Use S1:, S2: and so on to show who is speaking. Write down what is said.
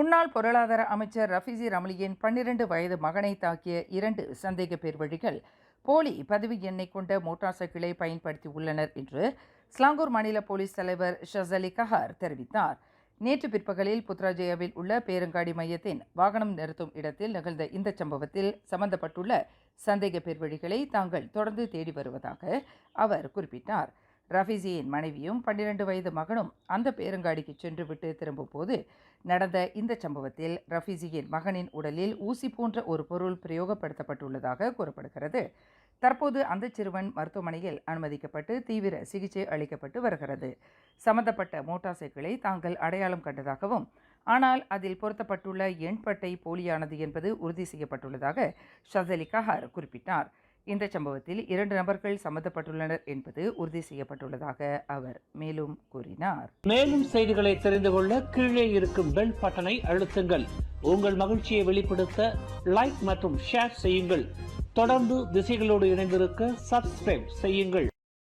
S1: முன்னாள் பொருளாதார அமைச்சர் ரஃபீசி ரமலியின் 12 வயது மகனை தாக்கிய 2 சந்தேக பேர்வழிகள் போலி பதிவு எண்ணை கொண்ட மோட்டார் சைக்கிளை பயன்படுத்தியுள்ளனர் என்று ஸ்லாங்கூர் மாநில போலீஸ் தலைவர் ஷசலி கஹார் தெரிவித்தார். நேற்று பிற்பகலில் புத்ராஜயாவில் உள்ள பேரங்காடி மையத்தின் வாகனம் நிறுத்தும் இடத்தில் நிகழ்ந்த இந்த சம்பவத்தில் சம்பந்தப்பட்டுள்ள சந்தேக பேர்வழிகளை தாங்கள் தொடர்ந்து தேடி வருவதாக அவர் குறிப்பிட்டார். ரஃபீசியின் மனைவியும் 12 வயது மகனும் அந்த பேரங்காடிக்கு சென்று விட்டு திரும்பும் போது நடந்த இந்த சம்பவத்தில் ரஃபீசியின் மகனின் உடலில் ஊசி போன்ற ஒரு பொருள் பிரயோகப்படுத்தப்பட்டுள்ளதாக கூறப்படுகிறது. தற்போது அந்த சிறுவன் மருத்துவமனையில் அனுமதிக்கப்பட்டு தீவிர சிகிச்சை அளிக்கப்பட்டு வருகிறது. சம்பந்தப்பட்ட மோட்டார் சைக்கிளை தாங்கள் அடையாளம் கண்டதாகவும் ஆனால் அதில் பொருத்தப்பட்டுள்ள எண்பட்டை போலியானது என்பது உறுதி செய்யப்பட்டுள்ளதாக ஷசலி கஹார் குறிப்பிட்டார். இந்த சம்பவத்தில் 2 நபர்கள் சம்பந்தப்பட்டுள்ளனர் என்பது உறுதி செய்யப்பட்டுள்ளதாக அவர் மேலும் கூறினார்.
S2: மேலும் செய்திகளை தெரிந்து கொள்ள கீழே இருக்கும் பெல் பட்டனை அழுத்துங்கள். உங்கள் மகிழ்ச்சியை வெளிப்படுத்த லைக் மற்றும் ஷேர் செய்யுங்கள். தொடர்ந்து திசைகளோடு இணைந்திருக்க சப்ஸ்கிரைப் செய்யுங்கள்.